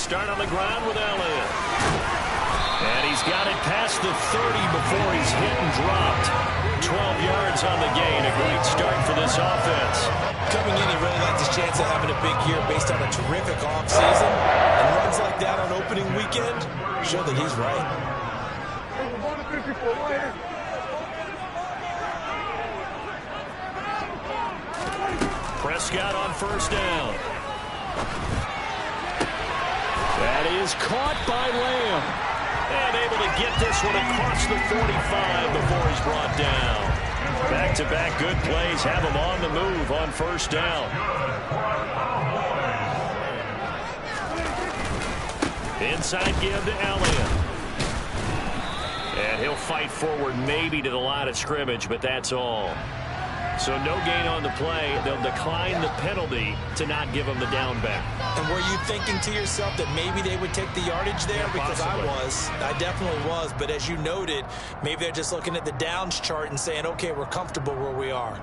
start on the ground with Elliott. And he's got it past the 30 before he's hit and dropped. 12 yards on the gain. A great start for this offense. Coming in, he really liked his chance of having a big year based on a terrific offseason. And runs like that on opening weekend show that he's right. Prescott on first down. That is caught by Lamb. And able to get this one across the 45 before he's brought down. Back-to-back good plays have him on the move on first down. Inside give to Elliott. And he'll fight forward maybe to the line of scrimmage, but that's all. So no gain on the play. They'll decline the penalty to not give him the down back. And were you thinking to yourself that maybe they would take the yardage there? Yeah, because possibly. I definitely was. But as you noted, maybe they're just looking at the downs chart and saying, okay, we're comfortable where we are.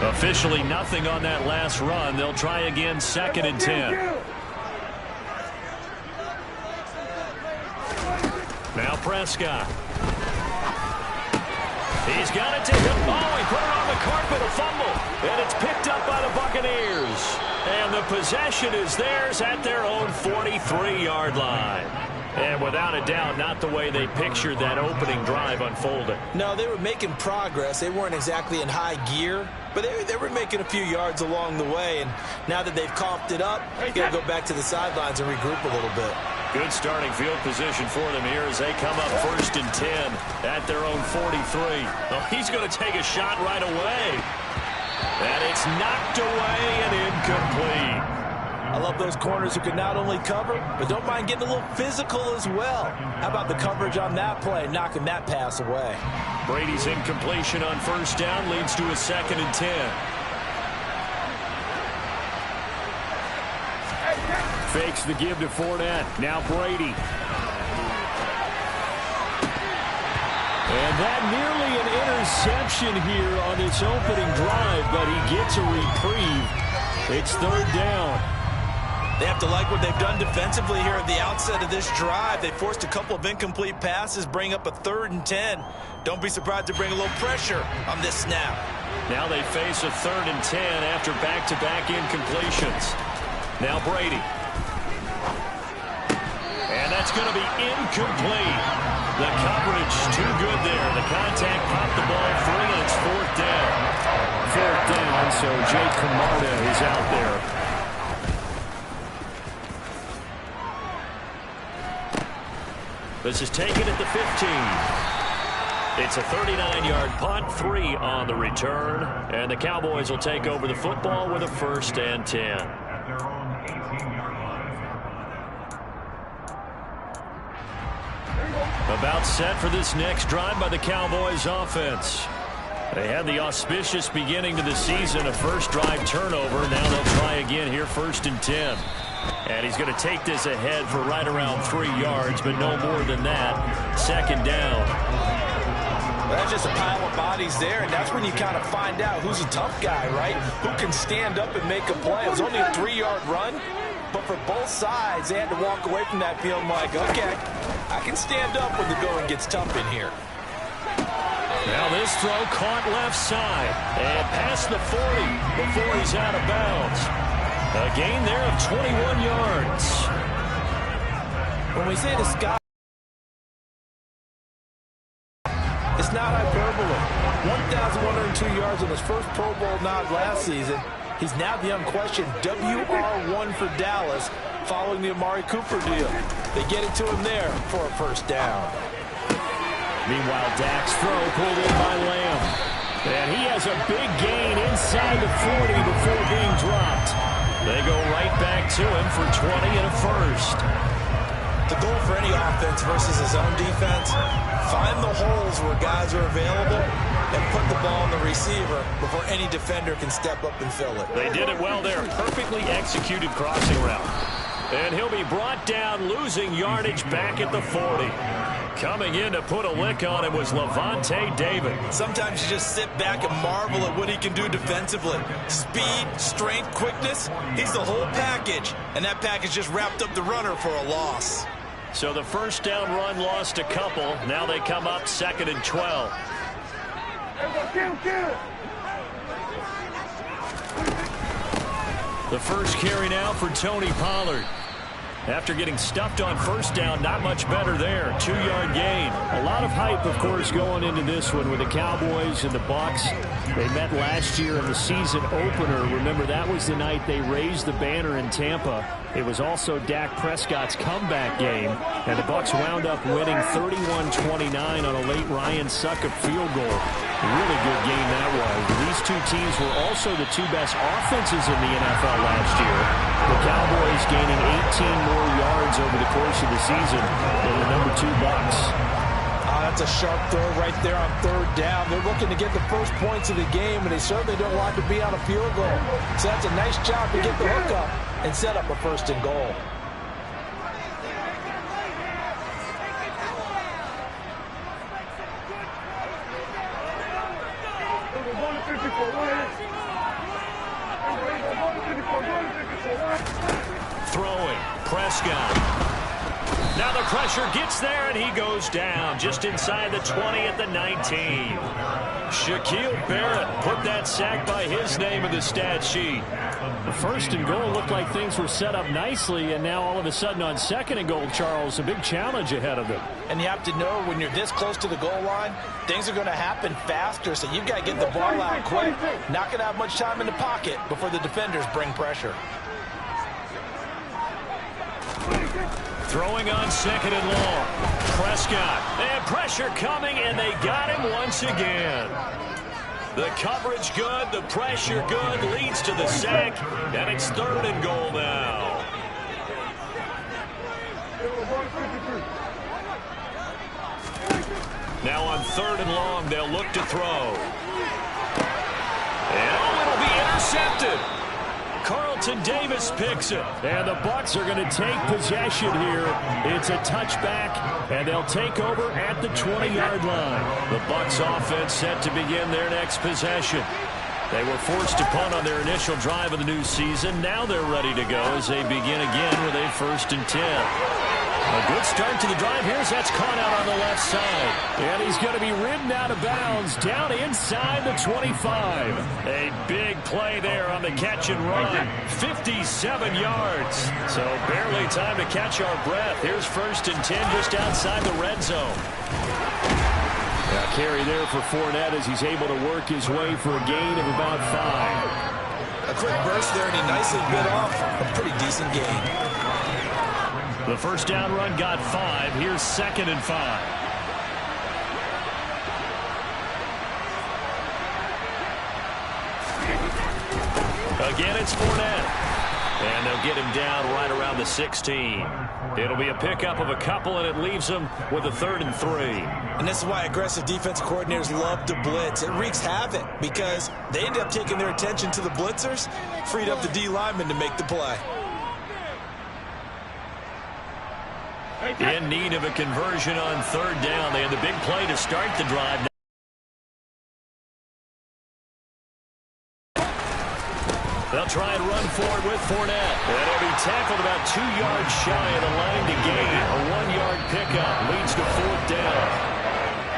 Officially nothing on that last run. They'll try again, 2nd and 10. Now Prescott. He's got it to him. Oh, he put it on the carpet, a fumble. And it's picked up by the Buccaneers. And the possession is theirs at their own 43-yard line. And without a doubt, not the way they pictured that opening drive unfolding. No, they were making progress. They weren't exactly in high gear, but they were making a few yards along the way. And now that they've coughed it up, you got to go back to the sidelines and regroup a little bit. Good starting field position for them here as they come up 1st and 10 at their own 43. Oh, he's going to take a shot right away. And it's knocked away and incomplete. I love those corners who can not only cover, but don't mind getting a little physical as well. How about the coverage on that play, knocking that pass away? Brady's incompletion on first down leads to a 2nd and 10. Fakes the give to Fournette. Now Brady. And that nearly an interception here on this opening drive, but he gets a reprieve. It's 3rd down. They have to like what they've done defensively here at the outset of this drive. They forced a couple of incomplete passes, bring up a 3rd and 10. Don't be surprised to bring a little pressure on this snap. Now they face a 3rd and 10 after back-to-back incompletions. Now Brady. And that's going to be incomplete. The coverage too good there. The contact popped the ball free, and it's 4th down. 4th down, so Jake Camarda is out there. This is taken at the 15. It's a 39-yard punt, 3 on the return, and the Cowboys will take over the football with a 1st and 10. About set for this next drive by the Cowboys offense. They had the auspicious beginning to the season, a first drive turnover. Now they'll try again here, 1st and 10. And he's going to take this ahead for right around 3 yards, but no more than that. 2nd down. Well, that's just a pile of bodies there, and that's when you kind of find out who's a tough guy, right? Who can stand up and make a play. It was only a 3-yard run, but for both sides, they had to walk away from that feeling like, okay, I can stand up when the going gets tough in here. Now this throw caught left side and past the 40 before he's out of bounds. A gain there of 21 yards. When we say the sky, it's not hyperbole. 1,102 yards on his first Pro Bowl nod last season. He's now the unquestioned WR1 for Dallas following the Amari Cooper deal. They get it to him there for a 1st down. Meanwhile, Dak's throw pulled in by Lamb. And he has a big gain inside the 40 before being dropped. They go right back to him for 20 and a 1st. The goal for any offense versus his own defense, find the holes where guys are available and put the ball on the receiver before any defender can step up and fill it. They did it well there. Perfectly executed crossing route. And he'll be brought down, losing yardage back at the 40. Coming in to put a lick on him was Levante David. Sometimes you just sit back and marvel at what he can do defensively. Speed, strength, quickness, he's the whole package. And that package just wrapped up the runner for a loss. So the first down run lost a couple. Now they come up 2nd and 12. The first carry now for Tony Pollard. After getting stuffed on first down, not much better there. 2-yard gain. A lot of hype, of course, going into this one with the Cowboys and the Bucs. They met last year in the season opener. Remember, that was the night they raised the banner in Tampa. It was also Dak Prescott's comeback game, and the Bucs wound up winning 31-29 on a late Ryan Succop field goal. Really good game that was. These two teams were also the two best offenses in the NFL last year. The Cowboys gaining 18 more yards over the course of the season than the number 2 Bucs. That's a sharp throw right there on 3rd down. They're looking to get the first points of the game, and they certainly don't want to be on a field goal. So that's a nice job to get the hook up and set up a 1st and goal. Throwing, Prescott. Now the pressure gets there, and he goes down just inside the 20 at the 19. Shaquille Barrett put that sack by his name in the stat sheet. The 1st and goal looked like things were set up nicely, and now all of a sudden on 2nd and goal, Charles, a big challenge ahead of them. And you have to know when you're this close to the goal line, things are going to happen faster, so you've got to get the ball out quick. Not going to have much time in the pocket before the defenders bring pressure. Throwing on 2nd and long. Prescott. And pressure coming, and they got him once again. The coverage good, the pressure good, leads to the sack, and it's 3rd and goal now. Now on 3rd and long, they'll look to throw. And it'll be intercepted. Carlton Davis picks it, and the Bucs are going to take possession here. It's a touchback, and they'll take over at the 20-yard line. The Bucs offense set to begin their next possession. They were forced to punt on their initial drive of the new season. Now they're ready to go as they begin again with a 1st and 10. A good start to the drive. Here's that's caught out on the left side. And he's going to be ridden out of bounds down inside the 25. A big play there on the catch and run. 57 yards. So barely time to catch our breath. Here's 1st and 10 just outside the red zone. Now carry there for Fournette as he's able to work his way for a gain of about 5. A quick burst there, and he nicely bit off a pretty decent gain. The first down run got 5. Here's 2nd and 5. Again, it's Fournette. And they'll get him down right around the 16. It'll be a pickup of a couple, and it leaves him with a 3rd and 3. And this is why aggressive defensive coordinators love to blitz. It wreaks havoc because they end up taking their attention to the blitzers, freed up the D lineman to make the play. In need of a conversion on 3rd down. They had the big play to start the drive. They'll try and run forward with Fournette. And he'll be tackled about 2 yards shy of the line to gain. A 1-yard pickup leads to 4th down.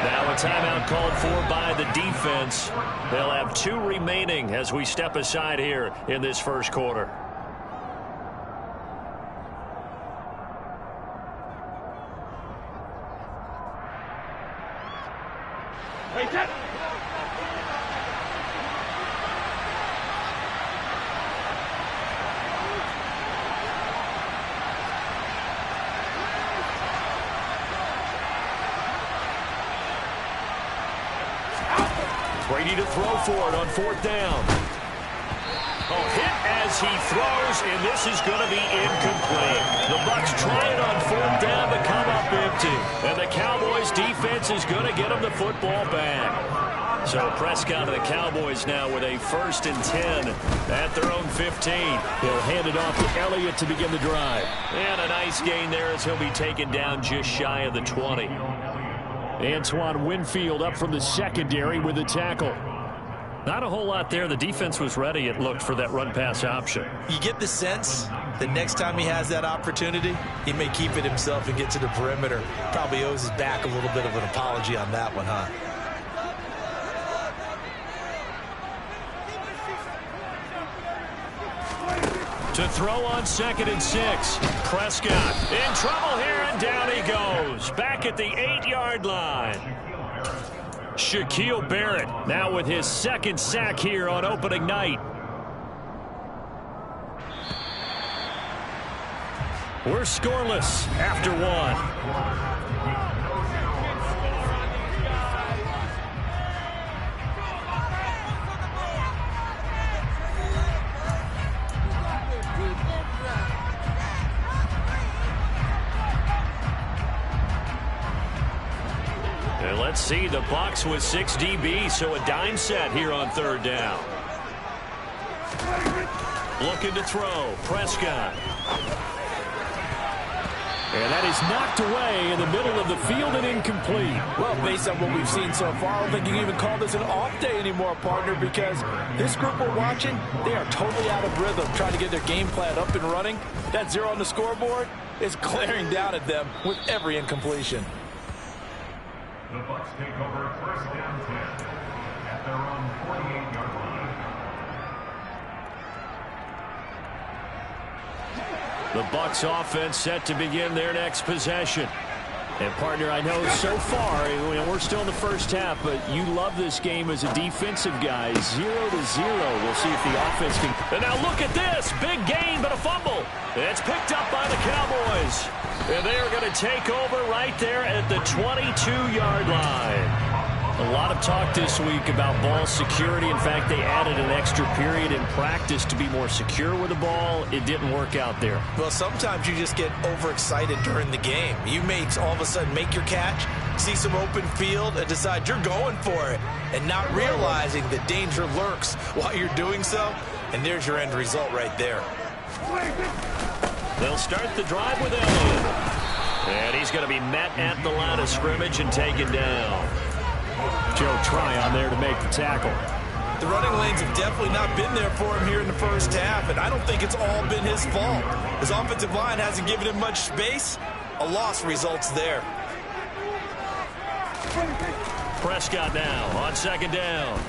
Now a timeout called for by the defense. They'll have 2 remaining as we step aside here in this first quarter. Brady to throw for it on 4th down. Oh, hit as he throws, and this is going to be incomplete. The Bucs try it on 4th down to come up empty. And the Cowboys defense is going to get them the football back. So Prescott and the Cowboys now with a 1st and 10 at their own 15. He'll hand it off to Elliott to begin the drive. And a nice gain there as he'll be taken down just shy of the 20. Antoine Winfield up from the secondary with the tackle. Not a whole lot there. The defense was ready, it looked, for that run-pass option. You get the sense that next time he has that opportunity, he may keep it himself and get to the perimeter. Probably owes his back a little bit of an apology on that one, huh? To throw on 2nd and 6. Prescott in trouble here, and down he goes. Back at the 8-yard line. Shaquille Barrett now with his 2nd sack here on opening night. We're scoreless after 1. And let's see, the Bucs with 6 DBs, so a dime set here on 3rd down. Looking to throw, Prescott. And that is knocked away in the middle of the field and incomplete. Well, based on what we've seen so far, I don't think you can even call this an off day anymore, partner, because this group we're watching, they are totally out of rhythm, trying to get their game plan up and running. That 0 on the scoreboard is glaring down at them with every incompletion. The Bucs take over 1st down 10 at their own 48-yard line. The Bucs offense set to begin their next possession. And, partner, I know so far, we're still in the first half, but you love this game as a defensive guy. 0-0. We'll see if the offense can. And now look at this. Big gain, but a fumble. It's picked up by the Cowboys. And they are going to take over right there at the 22-yard line. A lot of talk this week about ball security. In fact, they added an extra period in practice to be more secure with the ball. It didn't work out there. Well, sometimes you just get overexcited during the game. You may all of a sudden make your catch, see some open field, and decide you're going for it, and not realizing the danger lurks while you're doing so. And there's your end result right there. They'll start the drive with Elliott. And he's going to be met at the line of scrimmage and taken down. Joe Tryon there to make the tackle. The running lanes have definitely not been there for him here in the first half, and I don't think it's all been his fault. His offensive line hasn't given him much space. A loss results there. Prescott now on 2nd down.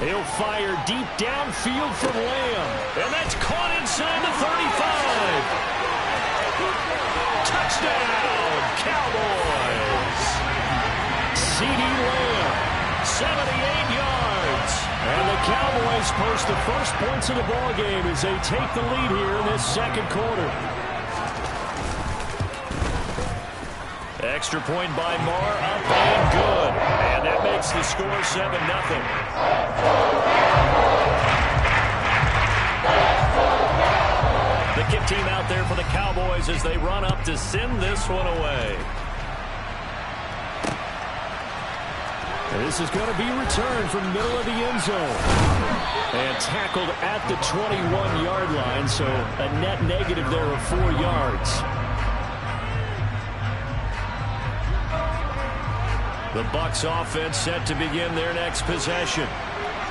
He'll fire deep downfield from Lamb. And that's caught inside the 35. Touchdown, Cowboys. CeeDee Lamb, 78 yards. And the Cowboys post the first points of the ball game as they take the lead here in this 2nd quarter. Extra point by Marr, up and good. And that makes the score 7-0. The kick team out there for the Cowboys as they run up to send this one away. And this is going to be returned from the middle of the end zone. And tackled at the 21-yard line, so a net negative there of 4 yards. The Bucs offense set to begin their next possession.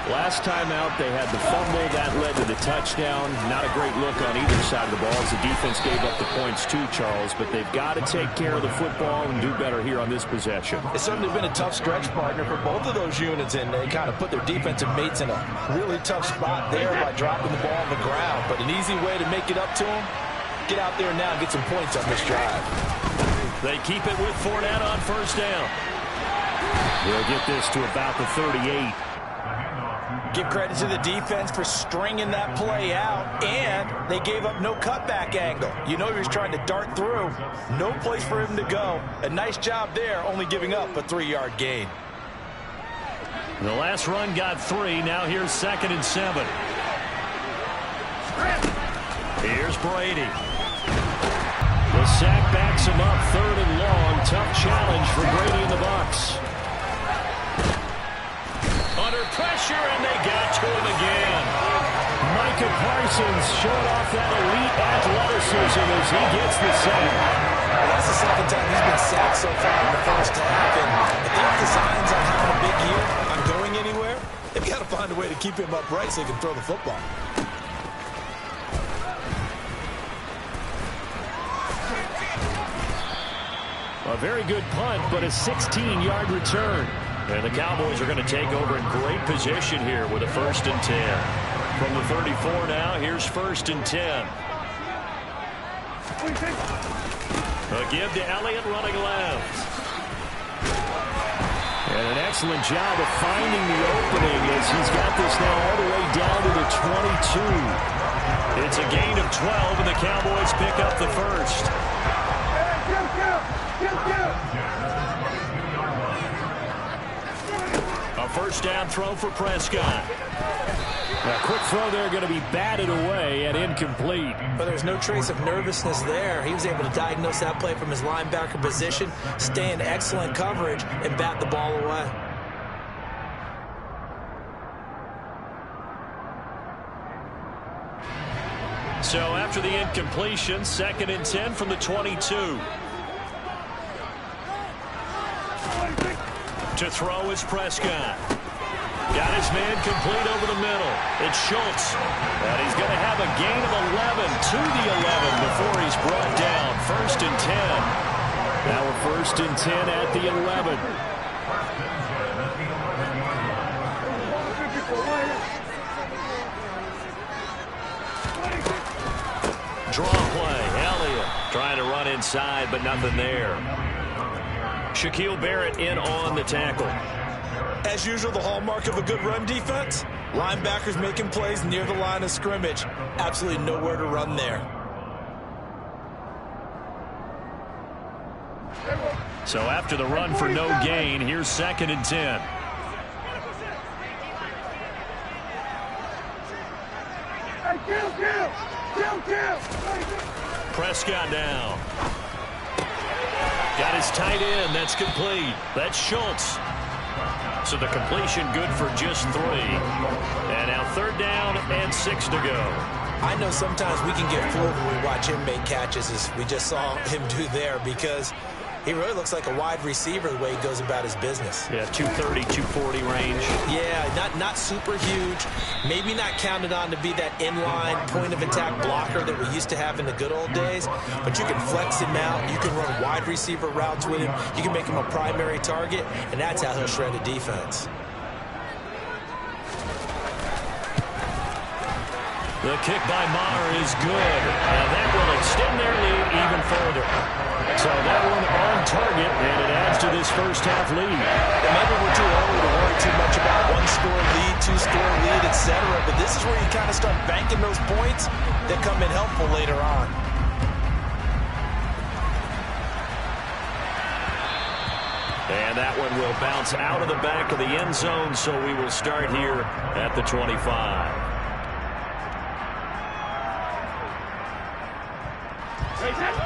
Last time out, they had the fumble. That led to the touchdown. Not a great look on either side of the ball as the defense gave up the points too, Charles. But they've got to take care of the football and do better here on this possession. It's certainly been a tough stretch, partner, for both of those units, and they kind of put their defensive mates in a really tough spot there by dropping the ball on the ground. But an easy way to make it up to them, get out there now and get some points on this drive. They keep it with Fournette on 1st down. They'll get this to about the 38. Give credit to the defense for stringing that play out, and they gave up no cutback angle. You know he was trying to dart through. No place for him to go. A nice job there, only giving up a 3-yard gain. The last run got 3. Now here's 2nd and 7. Here's Brady. The sack backs him up, 3rd and long. Tough challenge for Brady and the Bucs. Under pressure, and they got to him again. Micah Parsons showing off that elite athleticism as he gets the sack. Well, that's the 2nd time he's been sacked so far in the first half, and I think the keep him upright so he can throw the football. A very good punt, but a 16-yard return. And the Cowboys are going to take over in great position here with a 1st and 10. From the 34 now, here's 1st and 10. A give to Elliott running left. And an excellent job of finding the opening as he's got this now all the way down to the 22. It's a gain of 12, and the Cowboys pick up the 1st. A 1st down throw for Prescott. A quick throw there going to be batted away and incomplete. But there's no trace of nervousness there. He was able to diagnose that play from his linebacker position, stay in excellent coverage, and bat the ball away. So after the incompletion, 2nd and 10 from the 22. To throw is Prescott. Got his man complete over the middle. It's Schultz. And he's going to have a gain of 11 to the 11 before he's brought down. 1st and 10. Now a 1st and 10 at the 11. Draw play. Elliott trying to run inside, but nothing there. Shaquille Barrett in on the tackle. As usual, the hallmark of a good run defense, linebackers making plays near the line of scrimmage. Absolutely nowhere to run there. So after the run for no gain, here's 2nd and 10. Prescott down. Got his tight end. That's complete. That's Schultz. So the completion good for just 3. And now 3rd down and 6 to go. I know sometimes we can get fooled when we watch him make catches, as we just saw him do there, because he really looks like a wide receiver the way he goes about his business. Yeah, 230, 240 range. Yeah, not super huge. Maybe not counted on to be that inline point-of-attack blocker that we used to have in the good old days, but you can flex him out. You can run wide receiver routes with him. You can make him a primary target, and that's how he'll shred a defense. The kick by Maher is good, and that will extend their lead even further. So that one on target, and it adds to this first half lead. Maybe we're too early to worry too much about 1-score lead, 2-score lead, etc. But this is where you kind of start banking those points that come in helpful later on. And that one will bounce out of the back of the end zone, so we will start here at the 25.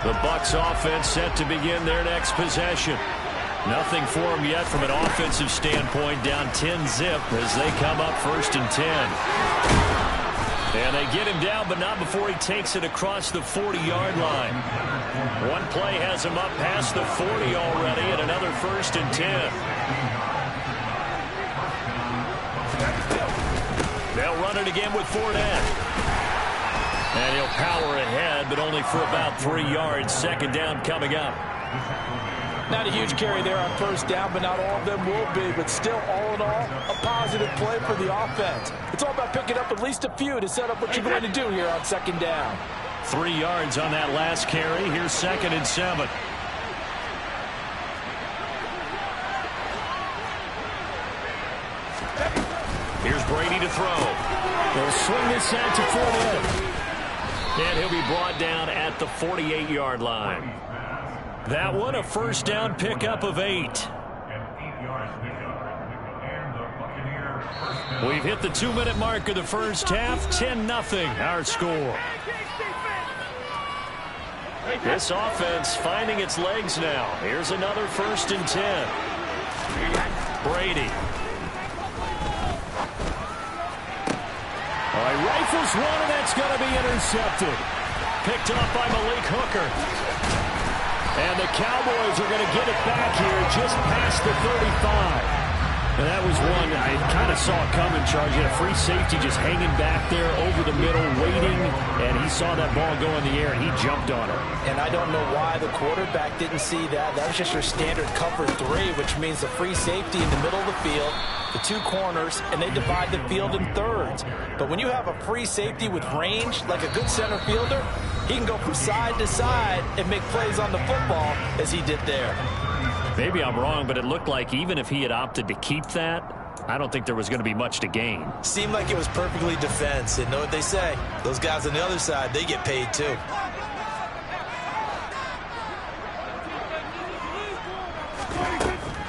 The Bucs offense set to begin their next possession. Nothing for them yet from an offensive standpoint, down 10-zip as they come up 1st and 10. And they get him down, but not before he takes it across the 40-yard line. One play has him up past the 40 already, and another 1st and 10. They'll run it again with Fournette. And he'll power ahead, but only for about 3 yards. 2nd down coming up. Not a huge carry there on 1st down, but not all of them will be. But still, all in all, a positive play for the offense. It's all about picking up at least a few to set up what you're going to do here on 2nd down. 3 yards on that last carry. Here's 2nd and 7. Here's Brady to throw. They'll swing this out to Fournette. And he'll be brought down at the 48-yard line. That one, a 1st down pickup of 8. We've hit the 2-minute mark of the first half. 10-0 our score. This offense finding its legs now. Here's another 1st and 10. Brady. All right, rifles one, and that's going to be intercepted. Picked up by Malik Hooker. And the Cowboys are going to get it back here just past the 35. And that was one I kind of saw coming, Charge. He had a free safety just hanging back there over the middle, waiting, and he saw that ball go in the air, and he jumped on it. And I don't know why the quarterback didn't see that. That was just your standard cover 3, which means the free safety in the middle of the field, the 2 corners, and they divide the field in thirds. But when you have a free safety with range, like a good center fielder, he can go from side to side and make plays on the football as he did there. Maybe I'm wrong, but it looked like even if he had opted to keep that, I don't think there was going to be much to gain. Seemed like it was perfectly defense. And know what they say? Those guys on the other side, they get paid too.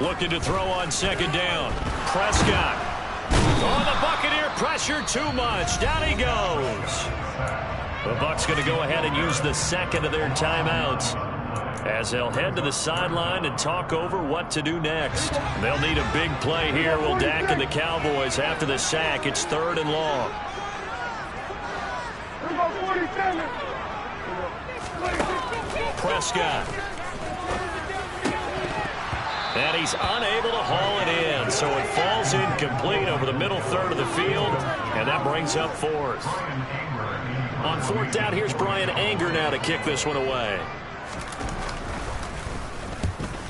Looking to throw on second down. Prescott. Oh, the Buccaneer pressure too much. Down he goes. The Bucs going to go ahead and use the second of their timeouts as they'll head to the sideline and talk over what to do next. They'll need a big play here, will Dak and the Cowboys after the sack. It's 3rd and long. Prescott. And he's unable to haul it in, so it falls incomplete over the middle third of the field, and that brings up 4th. On 4th down, here's Brian Anger now to kick this one away.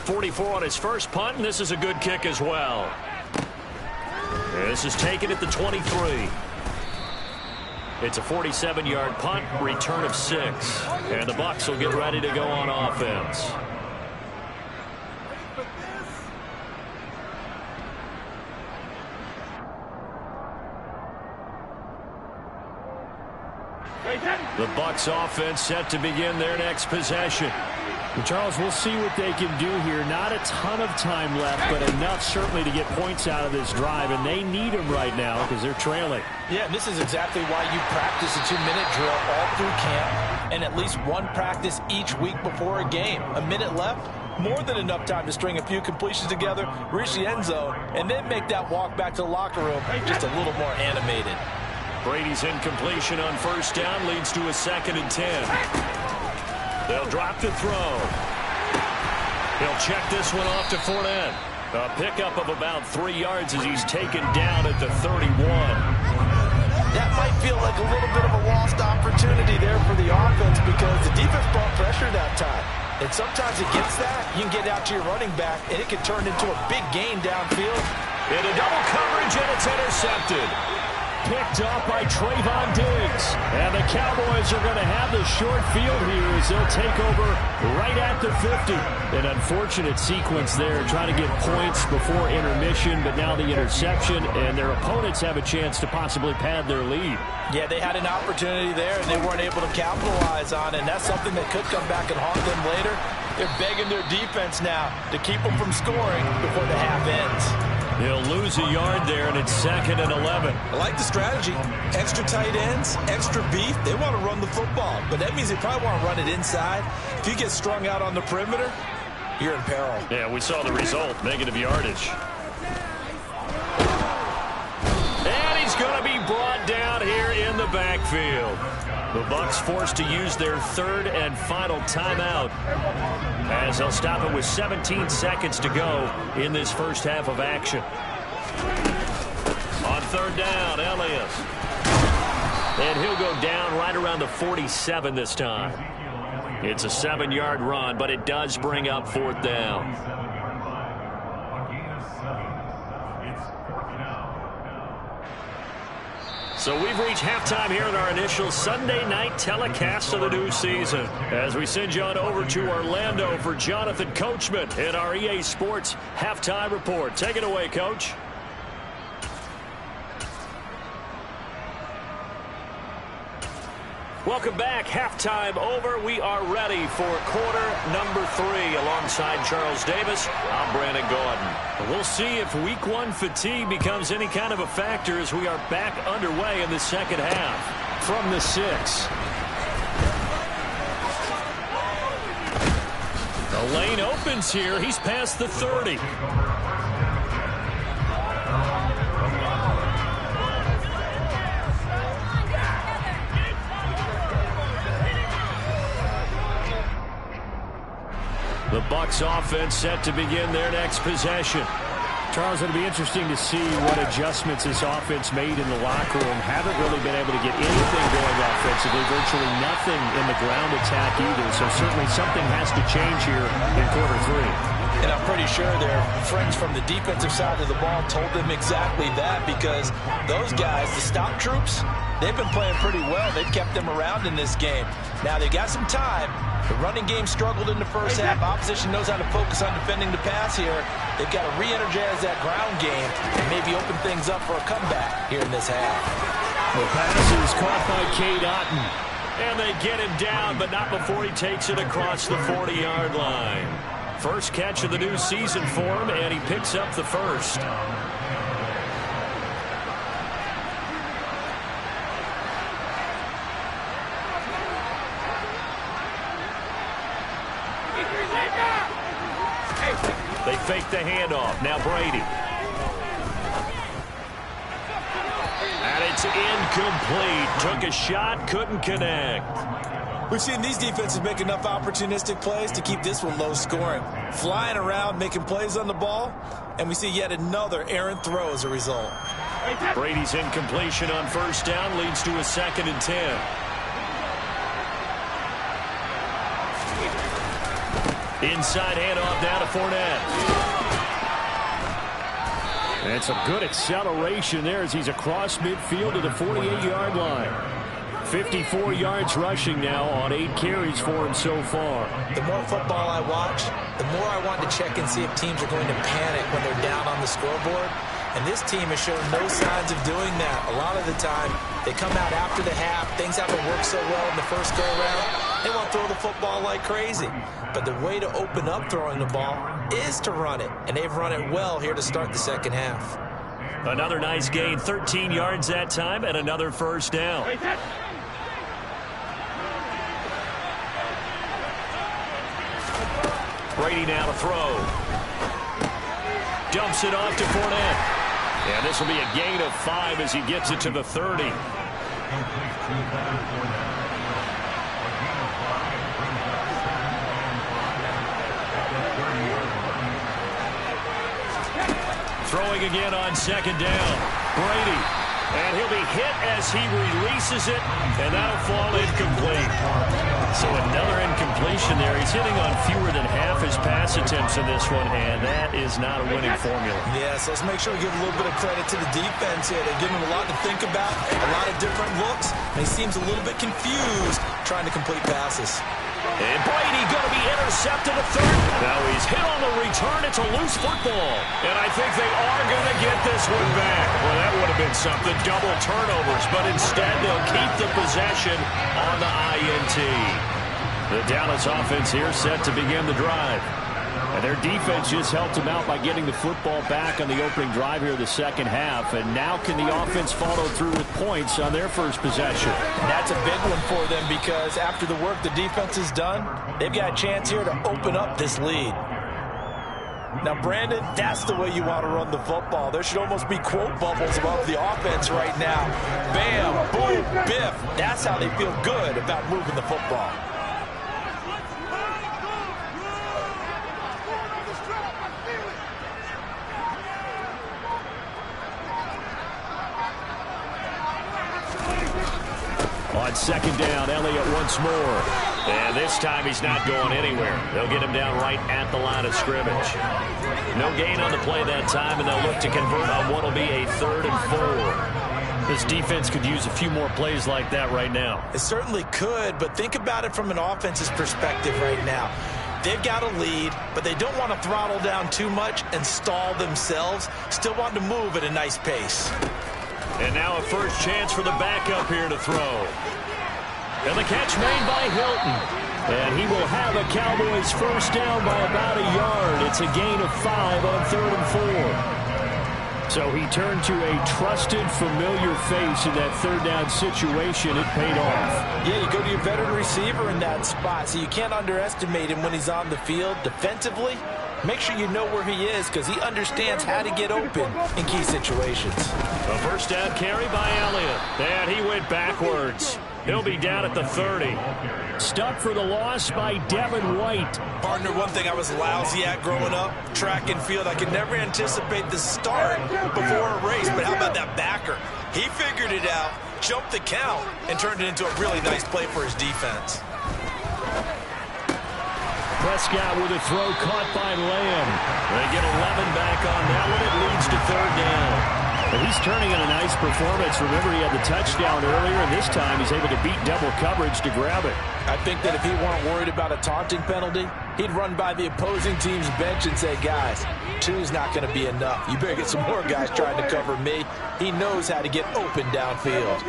44 on his first punt, and this is a good kick as well. This is taken at the 23. It's a 47-yard punt, return of 6. And the Bucs will get ready to go on offense. The Bucs offense set to begin their next possession. And Charles, we'll see what they can do here. Not a ton of time left, but enough certainly to get points out of this drive, and they need them right now because they're trailing. Yeah, and this is exactly why you practice a 2-minute drill all through camp and at least one practice each week before a game. A minute left, more than enough time to string a few completions together, reach the end zone, and then make that walk back to the locker room just a little more animated. Brady's incompletion on 1st down leads to a 2nd and 10. They'll drop to throw. He'll check this one off to Fournette. A pickup of about 3 yards as he's taken down at the 31. That might feel like a little bit of a lost opportunity there for the offense because the defense brought pressure that time. And sometimes against that, you can get out to your running back, and it can turn into a big gain downfield. Into double coverage, and it's intercepted. Picked up by Trayvon Diggs. And the Cowboys are going to have the short field here as they'll take over right at the 50. An unfortunate sequence there, trying to get points before intermission, but now the interception, and their opponents have a chance to possibly pad their lead. Yeah, they had an opportunity there, and they weren't able to capitalize on it, and that's something that could come back and haunt them later. They're begging their defense now to keep them from scoring before the half ends. He'll lose a yard there, and it's 2nd and 11. I like the strategy. Extra tight ends, extra beef. They want to run the football, but that means they probably want to run it inside. If you get strung out on the perimeter, you're in peril. Yeah, we saw the result, negative yardage. And he's going to be brought down here in the backfield. The Bucs forced to use their 3rd and final timeout as they'll stop it with 17 seconds to go in this first half of action. On 3rd down, Elliott. And he'll go down right around the 47 this time. It's a 7-yard run, but it does bring up 4th down. So we've reached halftime here in our initial Sunday night telecast of the new season as we send you on over to Orlando for Jonathan Coachman in our EA Sports Halftime Report. Take it away, Coach. Welcome back. Halftime over. We are ready for quarter number 3 alongside Charles Davis. I'm Brandon Gaudin. We'll see if week 1 fatigue becomes any kind of a factor as we are back underway in the second half. From the 6. The lane opens here. He's past the 30. The Bucs offense set to begin their next possession. Charles, it'll be interesting to see what adjustments this offense made in the locker room. Haven't really been able to get anything going offensively, virtually nothing in the ground attack either. So certainly something has to change here in quarter 3. And I'm pretty sure their friends from the defensive side of the ball told them exactly that, because those guys, the stop troops, they've been playing pretty well. They've kept them around in this game. Now they got some time. The running game struggled in the first half. Opposition knows how to focus on defending the pass here. They've got to re-energize that ground game and maybe open things up for a comeback here in this half. The pass is caught by Cade Otton. And they get him down, but not before he takes it across the 40-yard line. First catch of the new season for him, and he picks up the first. They fake the handoff. Now Brady. And it's incomplete. Took a shot, couldn't connect. We've seen these defenses make enough opportunistic plays to keep this one low scoring. Flying around, making plays on the ball, and we see yet another errant throw as a result. Brady's incompletion on first down leads to a 2nd and 10. Inside handoff down to Fournette. And some good acceleration there as he's across midfield to the 48-yard line. 54 yards rushing now on 8 carries for him so far. The more football I watch, the more I want to check and see if teams are going to panic when they're down on the scoreboard. And this team has shown no signs of doing that. A lot of the time, they come out after the half. Things haven't worked so well in the first go-around. They want to throw the football like crazy. But the way to open up throwing the ball is to run it. And they've run it well here to start the second half. Another nice gain, 13 yards that time, and another first down. Brady now to throw. Dumps it off to Fournette. And this will be a gain of 5 as he gets it to the 30. Throwing again on 2nd down. Brady. And he'll be hit as he releases it, and that'll fall incomplete. So another incompletion there. He's hitting on fewer than half his pass attempts in this one, and that is not a winning formula. Yes, let's make sure we give a little bit of credit to the defense here. They've given him a lot to think about, a lot of different looks, and he seems a little bit confused trying to complete passes. And Brady going to be intercepted a 3rd. Now he's hit on the return. It's a loose football. And I think they are going to get this one back. Well, that would have been something. Double turnovers. But instead, they'll keep the possession on the INT. The Dallas offense here set to begin the drive. And their defense just helped them out by getting the football back on the opening drive here in the second half. And now can the offense follow through with points on their first possession? That's a big one for them, because after the work the defense has done, they've got a chance here to open up this lead. Now, Brandon, that's the way you want to run the football. There should almost be quote bubbles above the offense right now. Bam, boom, biff. That's how they feel good about moving the football. On 2nd down, Elliott once more. And this time he's not going anywhere. They'll get him down right at the line of scrimmage. No gain on the play that time, and they'll look to convert on what will be a 3rd and 4. This defense could use a few more plays like that right now. It certainly could, but think about it from an offense's perspective right now. They've got a lead, but they don't want to throttle down too much and stall themselves. Still want to move at a nice pace. And now a first chance for the backup here to throw. And the catch made by Hilton. And he will have a Cowboys first down by about a yard. It's a gain of 5 on 3rd and 4. So he turned to a trusted, familiar face in that 3rd down situation. It paid off. Yeah, you go to your veteran receiver in that spot, so you can't underestimate him when he's on the field. Defensively, make sure you know where he is, because he understands how to get open in key situations. A first down carry by Elliott. And he went backwards. He'll be down at the 30. Stuck for the loss by Devin White. Partner, one thing I was lousy at growing up, track and field, I could never anticipate the start before a race, but how about that backer? He figured it out, jumped the count, and turned it into a really nice play for his defense. Prescott with a throw caught by Lamb. They get 11 back on that one. It leads to third down. But he's turning in a nice performance. Remember, he had the touchdown earlier, and this time he's able to beat double coverage to grab it. I think that if he weren't worried about a taunting penalty, he'd run by the opposing team's bench and say, guys, 2's not going to be enough. You better get some more guys trying to cover me. He knows how to get open downfield.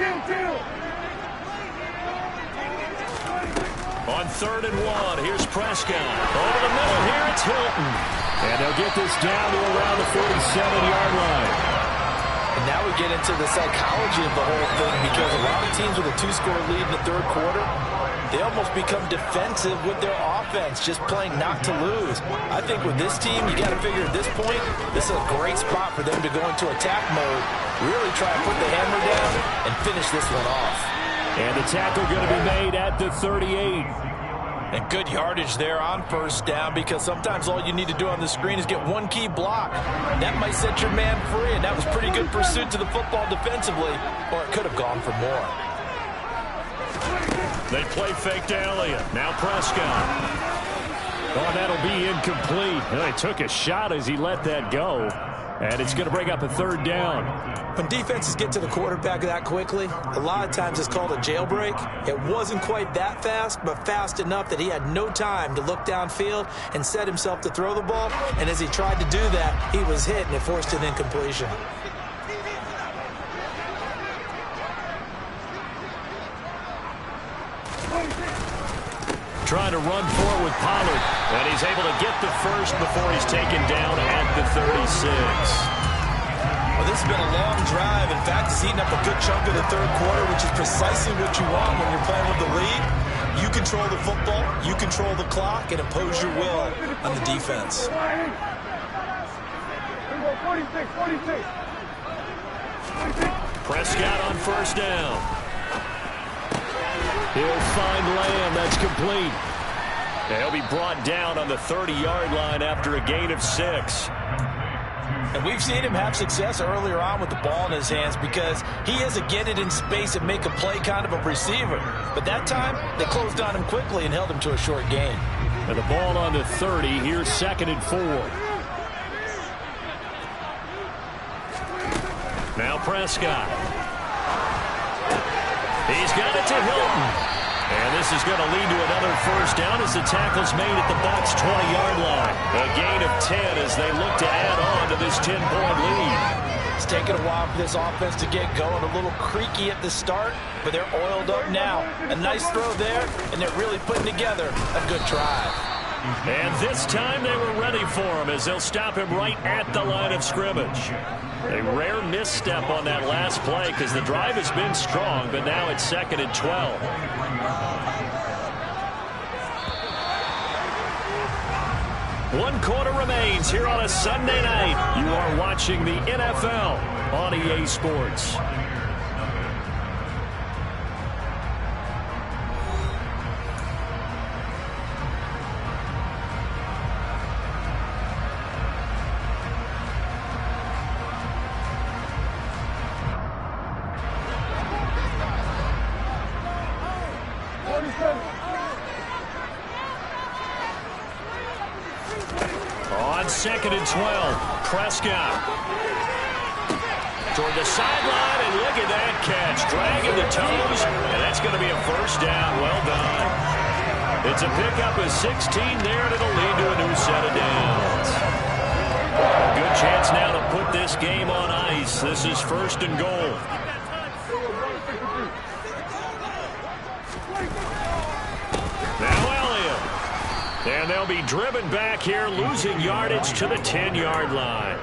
On 3rd and 1, here's Prescott. Over the middle here, it's Hilton. And they'll get this down to around the 47-yard line. And now we get into the psychology of the whole thing, because a lot of teams with a 2-score lead in the third quarter, they almost become defensive with their offense, just playing not to lose. I think with this team, you got to figure at this point, this is a great spot for them to go into attack mode, really try to put the hammer down and finish this one off. And the tackle going to be made at the 38. And good yardage there on first down, because sometimes all you need to do on the screen is get one key block. That might set your man free, and that was pretty good pursuit to the football defensively, or it could have gone for more. They play fake to Elliott. Now Prescott. Oh, that'll be incomplete. They took a shot as he let that go. And it's going to bring up a third down. When defenses get to the quarterback that quickly, a lot of times it's called a jailbreak. It wasn't quite that fast, but fast enough that he had no time to look downfield and set himself to throw the ball. And as he tried to do that, he was hit, and it forced an incompletion. Trying to run forward with Pollard. And he's able to get the first before he's taken down at the 36. Well, this has been a long drive. In fact, it's eaten up a good chunk of the third quarter, which is precisely what you want when you're playing with the lead. You control the football, you control the clock, and impose your will on the defense. Prescott on first down. He'll find Lamb. That's complete. He'll be brought down on the 30-yard line after a gain of 6. And we've seen him have success earlier on with the ball in his hands, because he is a get it in space and make a play kind of a receiver. But that time, they closed on him quickly and held him to a short gain. And the ball on the 30. Here's 2nd and 4. Now Prescott. He's got it to Hilton. And this is going to lead to another first down as the tackle's made at the Bucs' 20-yard line. A gain of 10 as they look to add on to this 10-point lead. It's taken a while for this offense to get going. A little creaky at the start, but they're oiled up now. A nice throw there, and they're really putting together a good drive. And this time they were ready for him as they'll stop him right at the line of scrimmage. A rare misstep on that last play because the drive has been strong, but now it's 2nd and 12. One quarter remains here on a Sunday night. You are watching the NFL on EA Sports. On 2nd and 12, Prescott. Toward the sideline, and look at that catch. Dragging the toes, and that's going to be a first down. Well done. It's a pickup of 16 there, and it'll lead to a new set of downs. A good chance now to put this game on ice. This is 1st and goal. Now Elliott. And they'll be driven back here, losing yardage to the 10-yard line.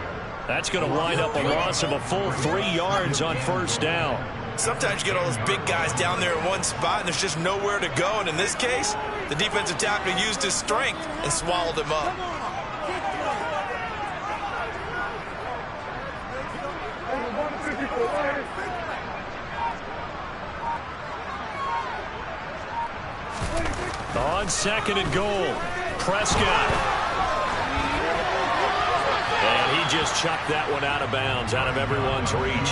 That's going to wind up a loss of a full 3 yards on first down. Sometimes you get all those big guys down there in one spot, and there's just nowhere to go. And in this case, the defensive tackle used his strength and swallowed him up. on 2nd and goal. Prescott. And he just chucked that one out of bounds, out of everyone's reach.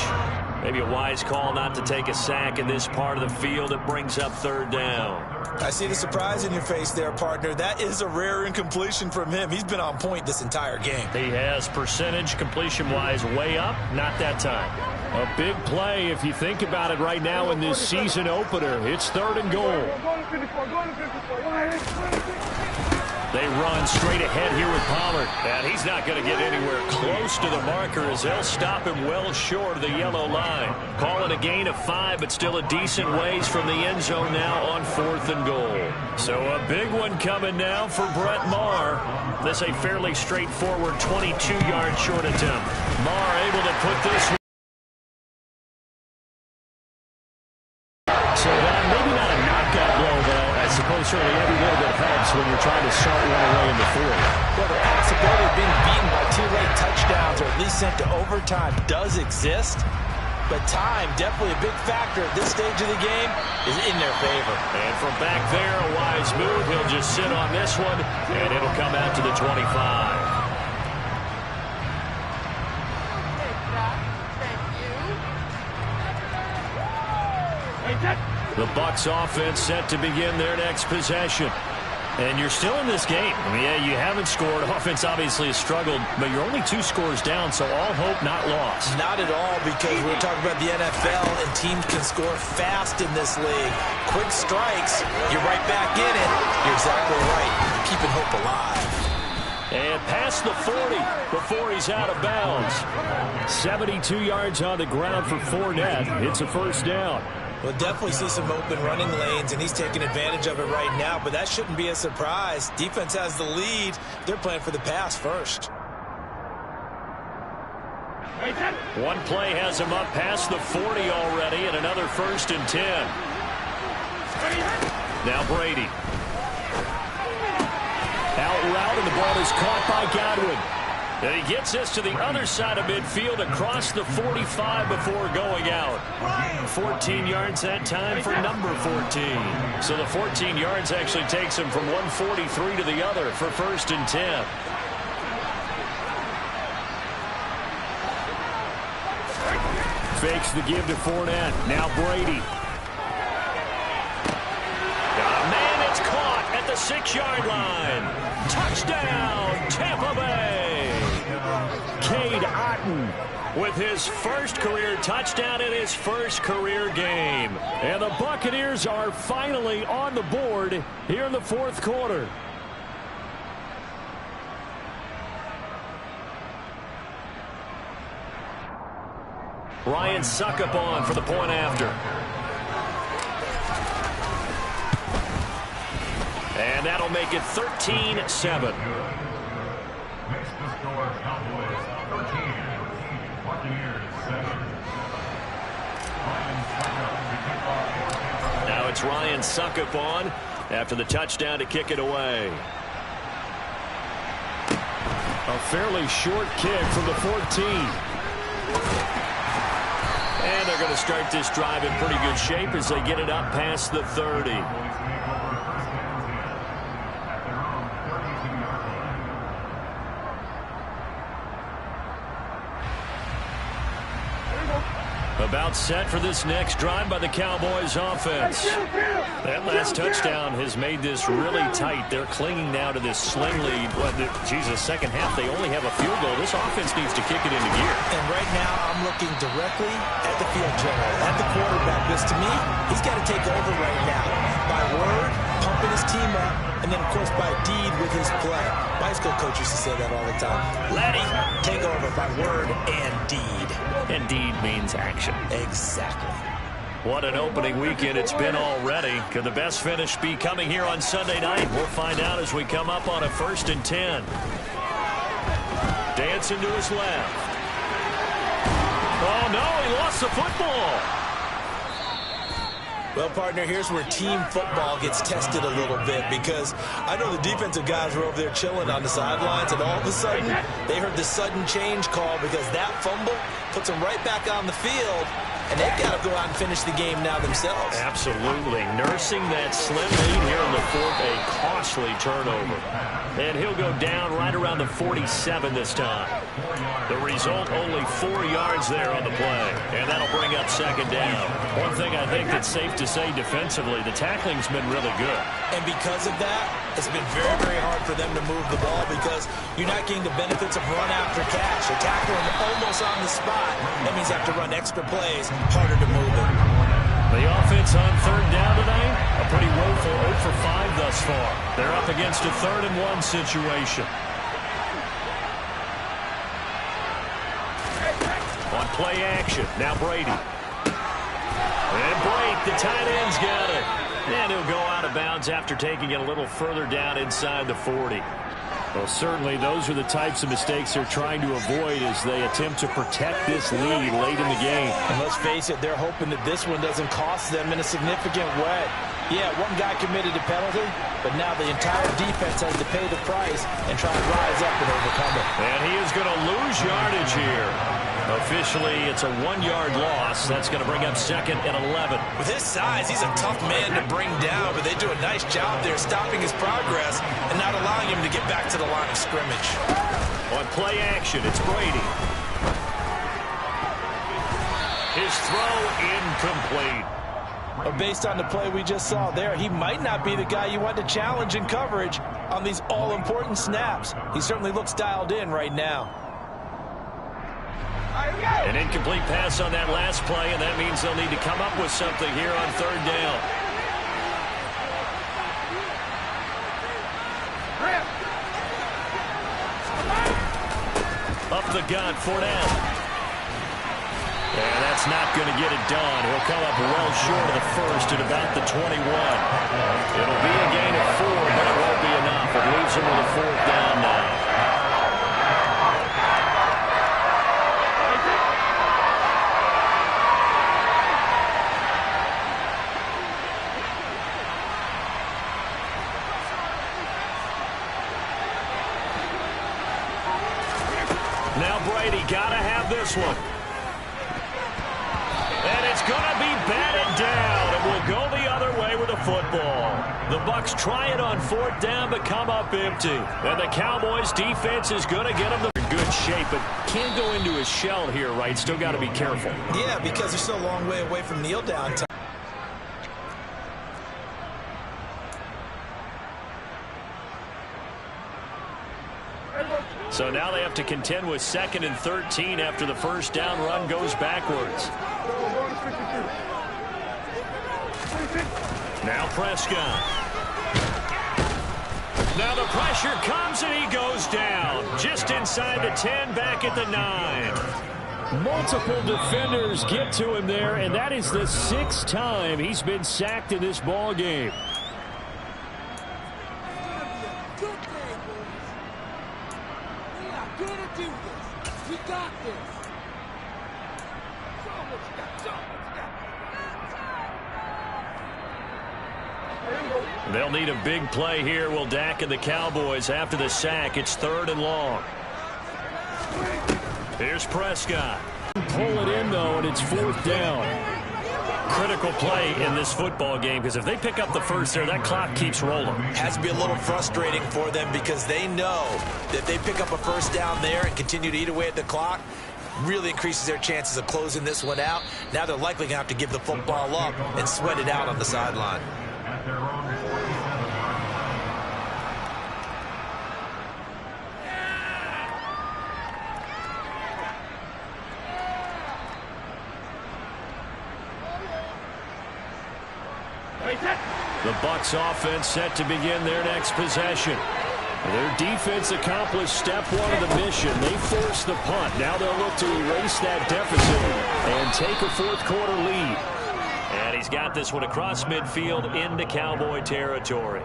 Maybe a wise call not to take a sack in this part of the field. It brings up 3rd down. I see the surprise in your face there, partner. That is a rare incompletion from him. He's been on point this entire game. He has percentage completion-wise way up. Not that time. A big play if you think about it right now in this season opener. It's 3rd and goal. They run straight ahead here with Pollard. And he's not going to get anywhere close to the marker as they'll stop him well short of the yellow line. Calling a gain of 5, but still a decent ways from the end zone now on 4th and goal. So a big one coming now for Brett Maher. This a fairly straightforward 22-yard short attempt. Maher able to put this one. So maybe not a knockout blow, but I suppose certainly every little bit helps when you're trying to start one away in the 4th. Well, the possibility of being beaten by 2 late touchdowns or at least sent to overtime does exist. But time, definitely a big factor at this stage of the game, is in their favor. And from back there, a wise move. He'll just sit on this one, and it'll come out to the 25. The Bucs offense set to begin their next possession. And you're still in this game. I mean, yeah, you haven't scored. Offense obviously has struggled, but you're only 2 scores down, so all hope not lost. Not at all, because we're talking about the NFL, and teams can score fast in this league. Quick strikes, you're right back in it. You're exactly right. Keeping hope alive. And past the 40 before he's out of bounds. 72 yards on the ground for Fournette. It's a 1st down. We'll definitely see some open running lanes, and he's taking advantage of it right now, but that shouldn't be a surprise. Defense has the lead. They're playing for the pass first. One play has him up past the 40 already, and another 1st and 10. Now Brady. Out route, and the ball is caught by Godwin. And he gets this to the other side of midfield across the 45 before going out. 14 yards that time for number 14. So the 14 yards actually takes him from 143 to the other for 1st and 10. Fakes the give to Fournette. Now Brady. Man, it's caught at the 6-yard line. Touchdown, Tampa Bay. Cade Otton with his first career touchdown in his first career game. And the Buccaneers are finally on the board here in the 4th quarter. Ryan Suckup on for the point after. And that'll make it 13-7. Makes the score Cowboys 13, Buccaneers 7. Now it's Ryan Suckup on after the touchdown to kick it away. A fairly short kick from the 14. And they're going to start this drive in pretty good shape as they get it up past the 30. About set for this next drive by the Cowboys offense. That last touchdown has made this really tight. They're clinging now to this sling lead. Jesus, second half, they only have a field goal. This offense needs to kick it into gear. And right now, I'm looking directly at the field general, at the quarterback, because to me, he's got to take over right now. By word, pumping his team up, and then, of course, by deed with his play. My school coach used to say that all the time. Laddie, take over by word and deed. And deed means action. Exactly. What an opening weekend it's been already. Could the best finish be coming here on Sunday night? We'll find out as we come up on a 1st and 10. Dancing to his left. Oh, no, he lost the football. Well, partner, here's where team football gets tested a little bit, because I know the defensive guys were over there chilling on the sidelines, and all of a sudden they heard the sudden change call because that fumble puts them right back on the field, and they've got to go out and finish the game now themselves. Absolutely. Nursing that slim lead here in the fourth, a costly turnover. And he'll go down right around the 47 this time. The result, only 4 yards there on the play. And that'll bring up second down. One thing I think that's safe to say defensively, the tackling's been really good. And because of that, it's been very, very hard for them to move the ball because you're not getting the benefits of run after catch. They're tackling almost on the spot. That means you have to run extra plays, harder to move it. The offense on third down tonight, a pretty woeful 0 for 5 thus far. They're up against a 3rd and 1 situation. On play action, now Brady. And Blake, the tight end's got it. And he'll go out of bounds after taking it a little further down inside the 40. Well, certainly those are the types of mistakes they're trying to avoid as they attempt to protect this lead late in the game. And let's face it, they're hoping that this one doesn't cost them in a significant way. Yeah, one guy committed a penalty, but now the entire defense has to pay the price and try and rise up and overcome it. And he is going to lose yardage here. Officially, it's a 1-yard loss. That's going to bring up 2nd and 11. With his size, he's a tough man to bring down, but they do a nice job there stopping his progress and not allowing him to get back to the line of scrimmage. On play action, it's Brady. His throw incomplete. Based on the play we just saw there, he might not be the guy you want to challenge in coverage on these all-important snaps. He certainly looks dialed in right now. An incomplete pass on that last play, and that means they'll need to come up with something here on 3rd down. Up the gun, Fournette. And that's not going to get it done. He'll come up well short of the first at about the 21. It'll be a gain of 4, but it won't be enough. It leaves him with a 4th down now. Now Brady got to have this one. And it's going to be batted down. It will go the other way with the football. The Bucs try it on 4th down, but come up empty. And the Cowboys defense is going to get them in good shape, but can't go into his shell here, right? Still got to be careful. Yeah, because they're still a long way away from kneel down time. So now they have to contend with 2nd and 13 after the first down run goes backwards. Now Prescott. Now the pressure comes and he goes down. Just inside the 10, back at the 9. Multiple defenders get to him there, and that is the 6th time he's been sacked in this ball game. They'll need a big play here, will Dak and the Cowboys after the sack. It's 3rd and long. Here's Prescott. Pull it in, though, and it's 4th down. Critical play in this football game, because if they pick up the first there, that clock keeps rolling. Has to be a little frustrating for them because they know that if they pick up a first down there and continue to eat away at the clock, really increases their chances of closing this one out. Now they're likely going to have to give the football up and sweat it out on the sideline. At their own 47. The Bucs offense set to begin their next possession. Their defense accomplished step 1 of the mission. They forced the punt. Now they'll look to erase that deficit and take a 4th quarter lead. And he's got this one across midfield into Cowboy territory.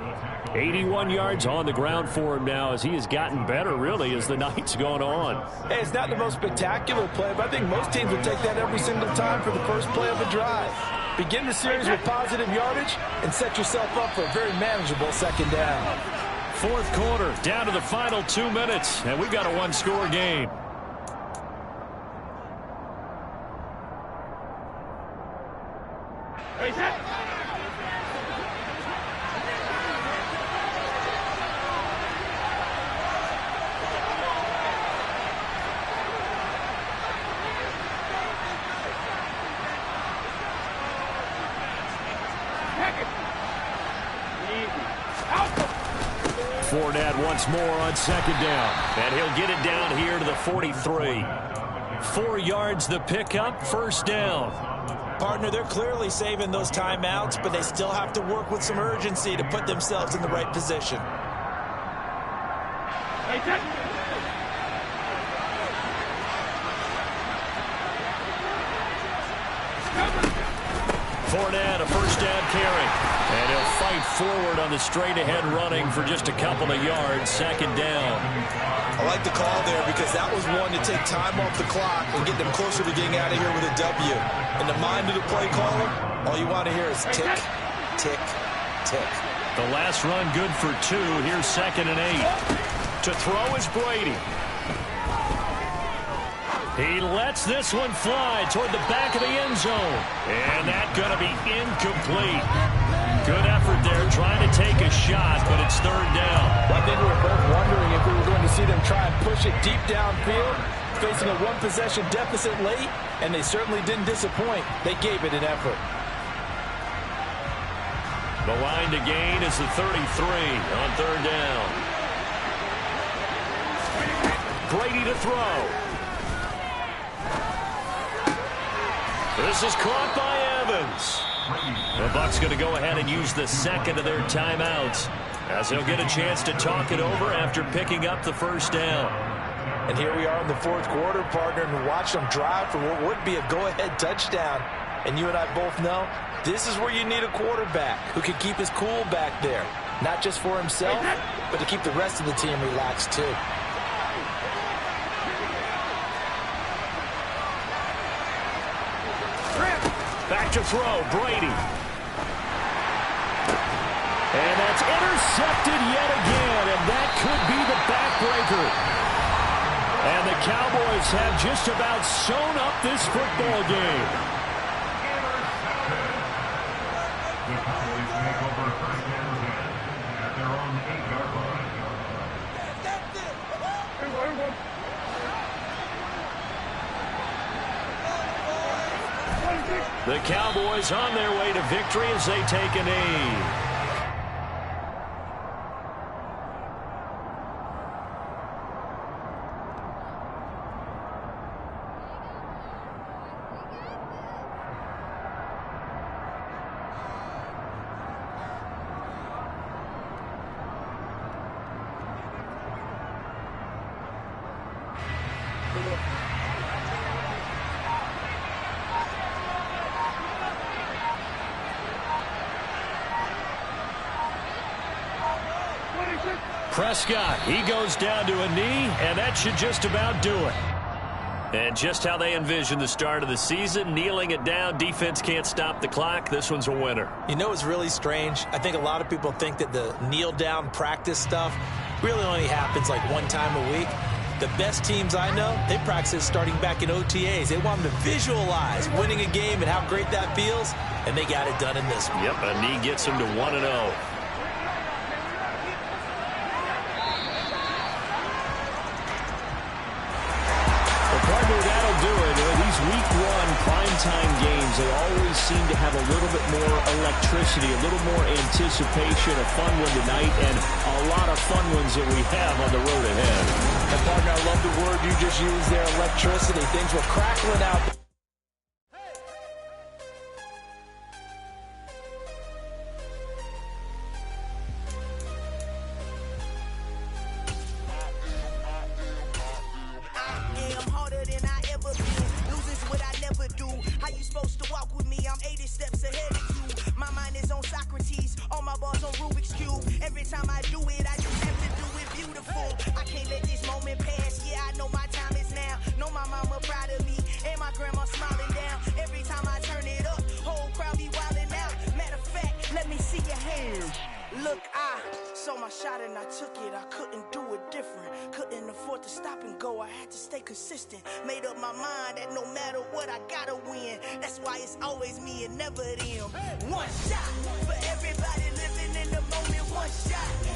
81 yards on the ground for him now as he has gotten better, really, as the night's gone on. Hey, it's not the most spectacular play, but I think most teams would take that every single time for the first play of a drive. Begin the series with positive yardage and set yourself up for a very manageable second down. Fourth quarter, down to the final 2 minutes, and we've got a one-score game. Fournette once more on second down, and he'll get it down here to the 43. 4 yards the pickup, first down. Partner, they're clearly saving those timeouts, but they still have to work with some urgency to put themselves in the right position. Fournette, a first down carry. And he'll fight forward on the straight-ahead running for just a couple of yards, second down. I like the call there because that was one to take time off the clock and get them closer to getting out of here with a W. In the mind of the play caller, all you want to hear is tick, tick, tick. The last run good for 2. Here's 2nd and 8. To throw is Brady. He lets this one fly toward the back of the end zone. And that's going to be incomplete. Good effort there trying to take a shot, but it's third down. I think we were both wondering if we were going to see them try and push it deep downfield, facing a one-possession deficit late, and they certainly didn't disappoint. They gave it an effort. The line to gain is the 33 on third down. Brady to throw. This is caught by Evans. The Bucs going to go ahead and use the second of their timeouts as they'll get a chance to talk it over after picking up the first down. And here we are in the fourth quarter, partner, and watch them drive for what would be a go-ahead touchdown. And you and I both know this is where you need a quarterback who can keep his cool back there, not just for himself, but to keep the rest of the team relaxed too. Back to throw, Brady. And that's intercepted yet again, and that could be the backbreaker. And the Cowboys have just about sewn up this football game. The Cowboys take over first and 10 at their own 8-yard line. The Cowboys on their way to victory as they take a knee. Prescott, he goes down to a knee, and that should just about do it. And just how they envision the start of the season, kneeling it down, defense can't stop the clock. This one's a winner. You know what's really strange? I think a lot of people think that the kneel-down practice stuff really only happens like one time a week. The best teams I know, they practice starting back in OTAs. They want them to visualize winning a game and how great that feels, and they got it done in this one. Yep, a knee gets them to 1-0. That'll do it. These week one primetime games, they always seem to have a little bit more electricity, a little more anticipation, a fun one tonight, and a lot of fun ones that we have on the road ahead. And partner, I love the word you just used there, electricity. Things were crackling out. My mama proud of me, and my grandma took it, I couldn't do it different. Couldn't afford to stop and go, I had to stay consistent. Made up my mind that no matter what, I gotta win. That's why it's always me and never them. One shot for everybody living in the moment. One shot.